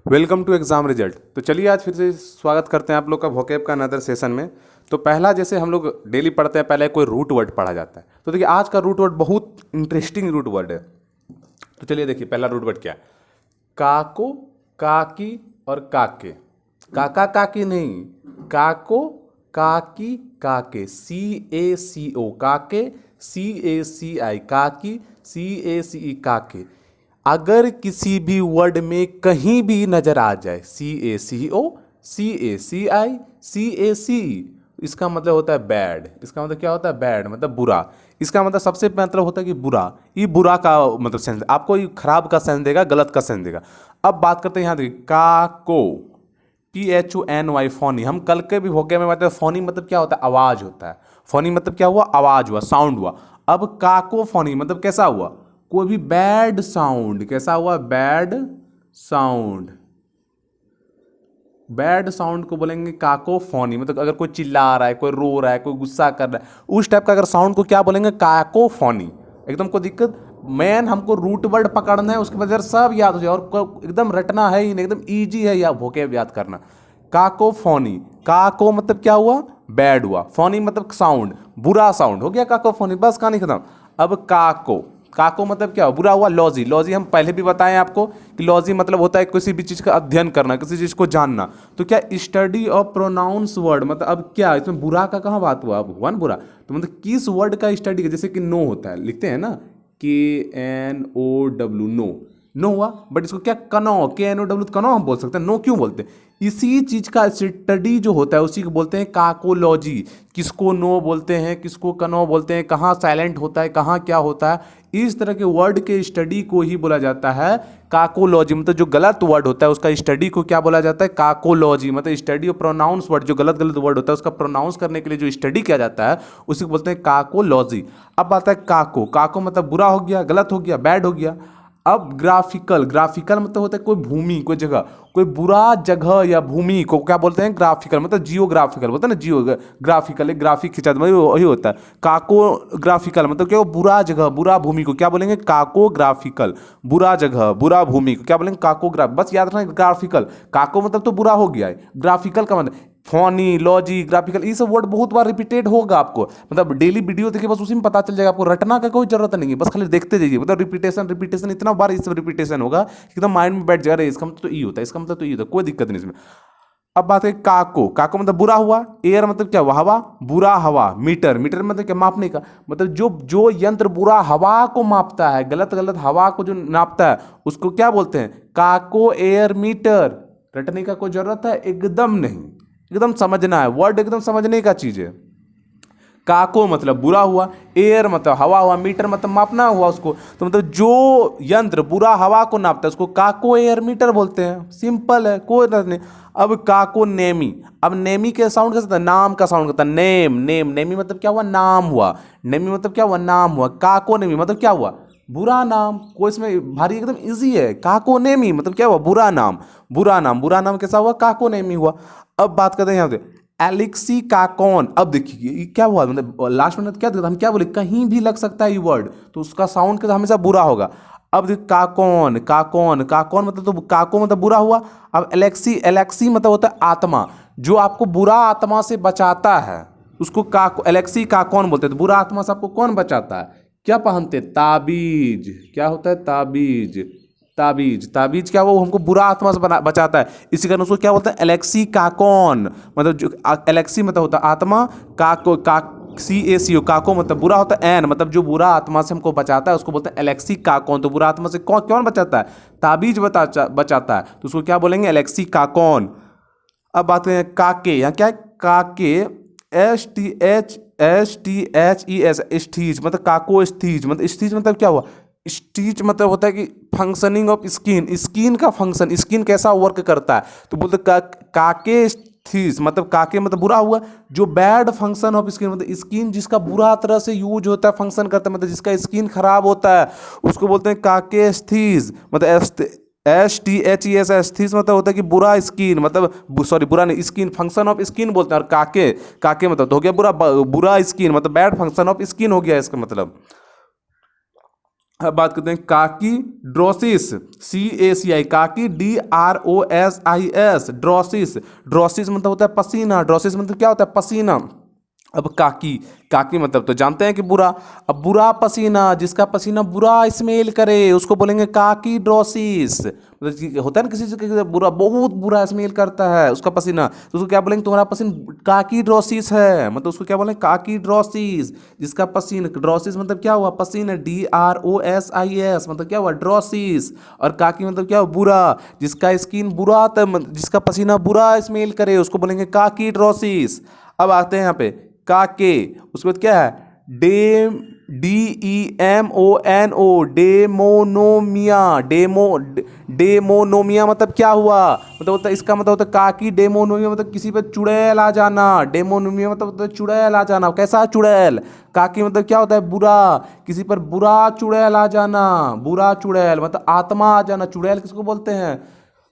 Welcome to exam result. तो चलिए आज फिर से स्वागत करते हैं आप लोग का वोकैब का अनदर सेशन में। तो पहला जैसे हम लोग डेली पढ़ते हैं, पहले कोई रूट वर्ड पढ़ा जाता है। तो देखिए आज का रूट वर्ड बहुत इंटरेस्टिंग रूट वर्ड है। तो चलिए देखिए पहला रूट वर्ड क्या है। काको, काकी और काके। काका काकी नहीं, काको, काकी, काके। CACO काके, CACI काकी, CACE काके। अगर किसी भी वर्ड में कहीं भी नजर आ जाए CACO, CACI, CACE, इसका मतलब होता है बैड। इसका मतलब क्या होता है? बैड मतलब बुरा। इसका मतलब सबसे मतलब होता है कि बुरा। ये बुरा का मतलब सेंस, आपको ये खराब का सेंस देगा, गलत का सेंस देगा। अब बात करते हैं यहाँ देखिए काको, PHONY फोनी। हम कल के भी भोगे में बताते हैं फोनी मतलब क्या होता है? आवाज होता है। फोनी मतलब क्या हुआ? आवाज हुआ, साउंड हुआ। अब काको फोनी मतलब कैसा हुआ? कोई भी बैड साउंड। कैसा हुआ? Bad sound. बैड साउंड को बोलेंगे काकोफोनी। मतलब अगर कोई चिल्ला रहा है, कोई रो रहा है, कोई गुस्सा कर रहा है, उस टाइप का अगर साउंड को क्या बोलेंगे? काकोफोनी। एकदम कोई दिक्कत मैन, हमको रूट वर्ड पकड़ना है, उसके बाद सब याद हो जाए और एकदम रटना है ही नहीं, एकदम ईजी है या वोकैब याद करना। काकोफोनी। काको मतलब क्या हुआ? बैड हुआ। फोनी मतलब साउंड, बुरा साउंड हो गया काकोफोनी। बस कहानी खत्म। अब काको, काको मतलब क्या हुआ? बुरा हुआ। लॉजी, लॉजी हम पहले भी बताएं आपको कि लॉजी मतलब होता है किसी भी चीज़ का अध्ययन करना, किसी चीज़ को जानना। तो क्या? Study of pronouns word. मतलब अब क्या इसमें बुरा का कहाँ बात हुआ? अब हुआ ना बुरा। तो मतलब किस वर्ड का स्टडी? जैसे कि नो होता है, लिखते हैं ना KNOW, नो। नो हुआ, बट इसको क्या? कनो, KNOW कनो हम बोल सकते हैं। नो क्यों बोलते हैं? इसी चीज का स्टडी जो होता है उसी को बोलते हैं काकोलॉजी। किसको नो बोलते हैं, किसको कनो बोलते हैं, कहाँ साइलेंट होता है, कहाँ क्या होता है, इस तरह के वर्ड के स्टडी को ही बोला जाता है काकोलॉजी। मतलब जो गलत वर्ड होता है उसका स्टडी को क्या बोला जाता है? काकोलॉजी। मतलब स्टडी ऑफ प्रोनाउंस वर्ड, जो गलत गलत वर्ड होता है उसका प्रोनाउंस करने के लिए जो स्टडी किया जाता है उसी को बोलते हैं काकोलॉजी। अब आता है काको। काको मतलब बुरा हो गया, गलत हो गया, बैड हो गया। अब ग्राफिकल। ग्राफिकल मतलब होता है कोई भूमि, कोई जगह, कोई बुरा जगह या भूमि को क्या बोलते हैं? ग्राफिकल। मतलब जियोग्राफिकल बोलते हैं ना, जियोग्राफिकल, एक ग्राफिक खिंचा वही होता है। काको ग्राफिकल मतलब क्या? बुरा जगह, बुरा भूमि को क्या बोलेंगे? काको ग्राफिकल। बुरा जगह, बुरा भूमि को क्या बोलेंगे? काको ग्राफ। बस याद रखना ग्राफिकल। काको मतलब तो बुरा हो गया है, ग्राफिकल का मतलब फोनी, लॉजी, ग्राफिकल, ये सब वर्ड बहुत बार रिपीटेड होगा आपको। मतलब डेली वीडियो देखिए, बस उसी में पता चल जाएगा आपको। रटना का कोई जरूरत नहीं है, बस खाली देखते जाइए। मतलब रिपीटेशन रिपीटेशन इतना बार इस रिपीटेशन होगा कि एकदम माइंड में बैठ जाएगा। अरे इसका मतलब तो ये होता है, इसका मतलब तो ये होता है, कोई दिक्कत नहीं इसमें। अब बात है काको। काको मतलब बुरा हुआ। एयर मतलब क्या हुआ? हवा। बुरा हवा। मीटर, मीटर मतलब क्या? मापने का। मतलब जो जो यंत्र बुरा हवा को मापता है, गलत गलत हवा को जो नापता है उसको क्या बोलते हैं? काको एयर मीटर। रटने का कोई जरूरत है? एकदम नहीं, एकदम समझना है, वर्ड एकदम समझने का चीज है। काको मतलब बुरा हुआ, एयर मतलब हवा हुआ, मीटर मतलब मापना हुआ उसको। तो मतलब जो यंत्र बुरा हवा को नापता है उसको काको एयर मीटर बोलते हैं। सिंपल है, कोई बात नहीं। अब काको नेमी। अब नेमी के साउंड कैसा था? नाम का साउंड करता है। नेम, नेम, नेमी मतलब क्या हुआ? नाम हुआ। नेमी मतलब क्या हुआ? नाम हुआ। काको नेमी मतलब क्या हुआ? बुरा नाम। कोई इसमें भारी, एकदम इजी है। काको नेमी मतलब क्या हुआ? बुरा नाम। बुरा नाम, बुरा नाम कैसा हुआ? काको नेमी हुआ। अब बात करते हैं यहाँ पे एलेक्सी काकॉन। अब देखिए ये क्या हुआ? मतलब लास्ट में क्या हम क्या बोले? कहीं भी लग सकता है ये वर्ड, तो उसका साउंड का हमेशा बुरा होगा। अब देखिए काकॉन, काकॉन, काकॉन मतलब तो काको मतलब बुरा हुआ। अब एलेक्सी, एलेक्सी मतलब होता है आत्मा, जो आपको बुरा आत्मा से बचाता है उसको काको, एलेक्सी काकॉन बोलते हैं। तो बुरा आत्मा से आपको कौन बचाता है? क्या पहनते? ताबीज। क्या होता है? ताबीज। ताबीज, ताबीज क्या? वो हमको बुरा आत्मा से बचाता है। इसी कारण उसको क्या बोलते हैं? एलेक्सी काकॉन। मतलब जो एलेक्सी मतलब होता है आत्मा, काको CACO काको मतलब बुरा होता है, एन मतलब जो बुरा आत्मा से हमको बचाता है उसको बोलते हैं एलेक्सी काकॉन। तो बुरा आत्मा से कौन कौन बचाता है? ताबीज बचाता है, तो उसको क्या बोलेंगे? एलेक्सी काकॉन। अब बात करें काके। यहाँ क्या है? काके, STHES, स्टीज मतलब काको स्टीज। मतलब स्टीज मतलब क्या हुआ? स्टीच मतलब होता है कि फंक्शनिंग ऑफ स्किन, स्किन का फंक्शन, स्किन कैसा वर्क करता है। तो बोलते काके स्टीच मतलब काके मतलब बुरा हुआ। जो बैड फंक्शन ऑफ स्किन मतलब स्किन जिसका बुरा तरह से यूज होता है, फंक्शन करता है, मतलब जिसका स्किन खराब होता है उसको बोलते हैं काके स्टीज। मतलब STHES, एस्थीस मतलब होता है कि बुरा स्किन, मतलब सॉरी बुरा नहीं, स्किन, फंक्शन ऑफ स्किन बोलते हैं। और काके, काके मतलब तो हो गया बुरा, बुरा स्किन मतलब बैड फंक्शन ऑफ स्किन हो गया इसका मतलब। अब बात करते हैं काकी ड्रोसिस, CACI, काकी DROSIS, ड्रोसिस। ड्रोसिस मतलब होता है पसीना, ड्रोसिस मतलब क्या होता है? पसीना। अब काकी, काकी मतलब तो जानते हैं कि बुरा। अब बुरा पसीना, जिसका पसीना बुरा स्मेल करे उसको बोलेंगे काकी ड्रोसिस। मतलब होता है ना किसी चीज़ का बुरा, बहुत बुरा स्मेल करता है उसका पसीना, तो उसको क्या बोलेंगे? तुम्हारा पसीना काकी ड्रोसिस है, मतलब उसको क्या बोलेंगे? काकी ड्रोसिस। जिसका पसीना, ड्रोसिस मतलब क्या हुआ? पसीना, DROSIS मतलब क्या हुआ? ड्रोसिस। और काकी मतलब क्या हुआ? बुरा। जिसका स्किन बुरा, जिसका पसीना बुरा स्मेल करे उसको बोलेंगे काकी ड्रोसिस। अब आते हैं यहाँ पे काके, उसके बाद क्या है? DEMONO, डेमोनोमिया। डेमोनोमिया मतलब क्या हुआ? मतलब होता है, इसका मतलब होता है काकी डेमोनोमिया मतलब किसी पर चुड़ैल आ जाना। डेमोनोमिया मतलब होता है चुड़ैल आ जाना। कैसा चुड़ैल? काकी मतलब क्या होता है? बुरा, किसी पर बुरा चुड़ैल आ जाना। बुरा चुड़ैल मतलब आत्मा आ जाना। चुड़ैल किसको बोलते हैं?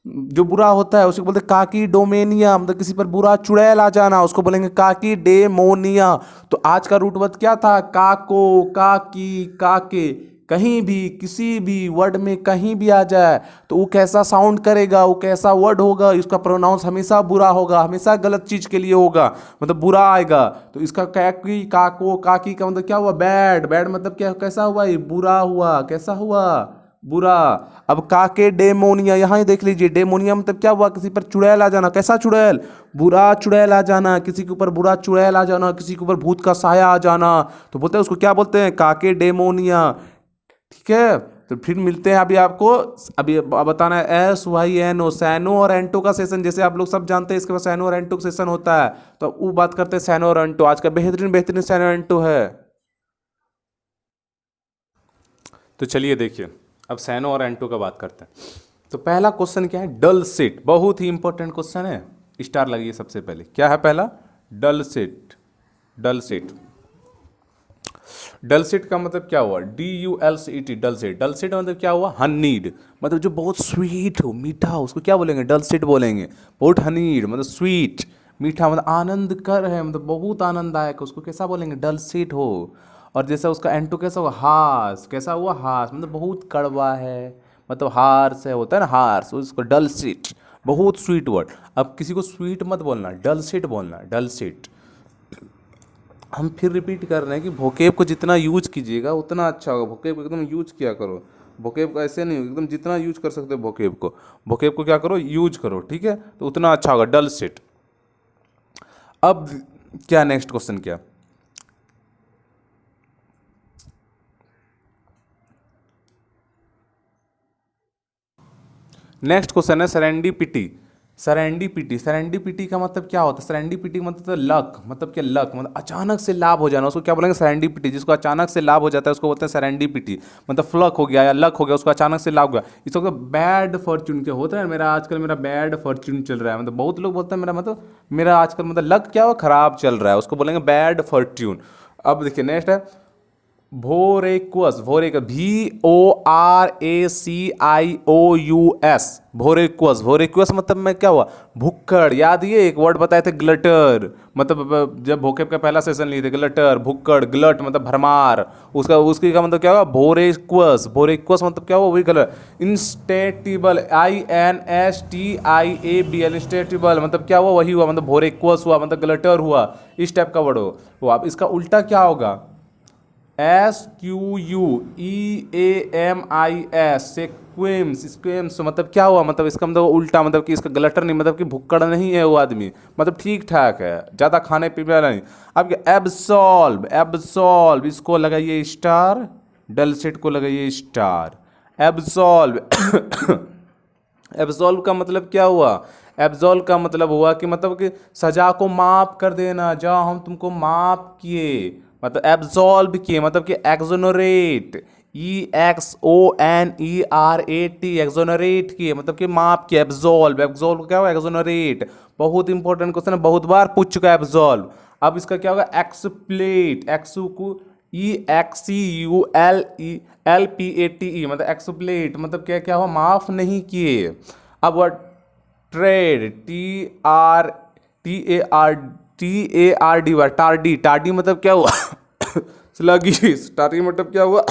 जो बुरा होता है उसको बोलते हैं काकी डोमेनिया, मतलब किसी पर बुरा चुड़ैल आ जाना उसको बोलेंगे काकी डेमोनिया। तो आज का रूट वर्ड क्या था? काको, काकी, काके। कहीं भी किसी भी वर्ड में कहीं भी आ जाए तो वो कैसा साउंड करेगा, वो कैसा वर्ड होगा, उसका प्रोनाउंस हमेशा बुरा होगा, हमेशा गलत चीज के लिए होगा, मतलब बुरा आएगा। तो इसका काकी, काको, काकी का मतलब क्या हुआ? बैड। बैड मतलब क्या? कैसा हुआ? ये बुरा हुआ। कैसा हुआ? बुरा। अब काके डेमोनिया, यहाँ ही देख लीजिए, डेमोनिया मतलब क्या हुआ? किसी पर चुड़ैल आ जाना। कैसा चुड़ैल? बुरा चुड़ैल आ जाना। किसी के ऊपर बुरा चुड़ैल आ जाना, किसी के ऊपर भूत का साया आ जाना, तो बोलते हैं उसको क्या बोलते हैं? काके डेमोनिया। ठीक है, तो फिर मिलते हैं अभी आपको। अभी बताना है SYNO, सैनो और एंटो का सेशन। जैसे आप लोग सब जानते हैं इसके बाद सैनो और एंटो का सेशन होता है, तो अब वो बात करते हैं सैनो और एंटो। आज का बेहतरीन बेहतरीन सैनो एंटो है। तो चलिए देखिए, अब सैनो और एंटो का बात करते हैं। तो पहला क्वेश्चन क्या है? डल सेट। बहुत ही इंपॉर्टेंट क्वेश्चन है, स्टार लगिए सबसे पहले। क्या है पहला? डल सेट। डल सेट, डल सेट का मतलब क्या हुआ? DULCET, डल सेट। डल सेट मतलब क्या हुआ? हनीड, मतलब जो बहुत स्वीट हो, मीठा हो, उसको क्या बोलेंगे? डल सेट बोलेंगे। बहुत हनीड मतलब स्वीट, मीठा मतलब आनंद कर है, मतलब बहुत आनंददायक, उसको कैसा बोलेंगे? डल सेट हो। और जैसा उसका एंटो कैसा हुआ? हार्स। कैसा हुआ? हार्स मतलब बहुत कड़वा है, मतलब हार्स है, होता है ना हार्स, उसको डल सेट। बहुत स्वीट वर्ड। अब किसी को स्वीट मत बोलना, डल सेट बोलना, डल सेट। हम फिर रिपीट कर रहे हैं कि वोकेब को जितना यूज कीजिएगा उतना अच्छा होगा। वोकेब को एकदम यूज किया करो। वोकेब को ऐसे नहीं, एकदम जितना यूज कर सकते हो वोकेब को क्या करो? यूज करो, ठीक है? तो उतना अच्छा होगा, डल सेट। अब क्या नेक्स्ट क्वेश्चन क्या? नेक्स्ट क्वेश्चन है सेरेंडीपिटी। सेरेंडीपिटी, सेरेंडीपिटी का मतलब क्या होता है? सेरेंडीपिटी का मतलब लक, मतलब क्या? लक मतलब अचानक से लाभ हो जाना, उसको क्या बोलेंगे? सेरेंडीपिटी। जिसको अचानक से लाभ हो जाता है उसको बोलते हैं सेरेंडीपिटी। मतलब फ्लक हो गया या लक हो गया, उसको अचानक से लाभ हो गया। इसको बैड फॉर्चून क्या होता है? मेरा आजकल मेरा बैड फॉर्चून चल रहा है, मतलब बहुत लोग बोलते हैं मेरा मतलब मेरा आजकल मतलब लक क्या हो, खराब चल रहा है, उसको बोलेंगे बैड फॉर्चून। अब देखिए नेक्स्ट है भोरेक्वस। भोरेक्वस, VORACIOUS, भोरेक्वस। भोरेक्वस मतलब में क्या हुआ? भुक्कड़। याद, ये एक वर्ड बताए थे ग्लटर, मतलब जब भोकेब का पहला सेशन लिए थे, ग्लटर, भुक्कड़, ग्लट मतलब भरमार। उसका उसकी का मतलब क्या हुआ? भोरेक्वस। भोरेक्वस मतलब क्या हुआ? वही कलर। इंस्टेटिबल, INSTIABL, इंस्टेटिबल मतलब क्या हुआ? वही हुआ, मतलब भोरेक्वस हुआ, मतलब ग्लटर हुआ, इस टाइप का वर्ड हो। अब इसका उल्टा क्या होगा? SQUEAMIS, सेक्वेम्स। स्क्वेम्स मतलब क्या हुआ? मतलब इसका मतलब उल्टा, मतलब कि इसका ग्लटर नहीं, मतलब कि भुक्कड़ नहीं है वो आदमी, मतलब ठीक ठाक है, ज़्यादा खाने पीने वाला नहीं। अब क्या? एब्सॉल्व। एब्सॉल्व, इसको लगाइए स्टार, डल सेट को लगाइए स्टार। एब्सॉल्व। एब्सॉल्व का मतलब क्या हुआ? एब्सॉल्व का मतलब हुआ कि मतलब कि सजा को माफ कर देना, जाओ हम तुमको माफ किए, मतलब एब्सॉल्व किए, मतलब कि एक्सोनरेट, EXONERAT, एक्सोनरेट किए, मतलब कि माफ किए। एब्सॉल्व, एब्सॉल्व क्या हुआ? एक्सोनरेट। बहुत इंपॉर्टेंट क्वेश्चन है, बहुत बार पूछ चुका है एब्सॉल्व। अब इसका क्या होगा? एक्सप्लेट। EXCULELPATE, मतलब एक्सप्लेट मतलब क्या क्या हुआ? माफ नहीं किए। अब word trade, TARD, tardy. Tardy मतलब क्या हुआ? स्लगिश। टार्डी मतलब क्या हुआ?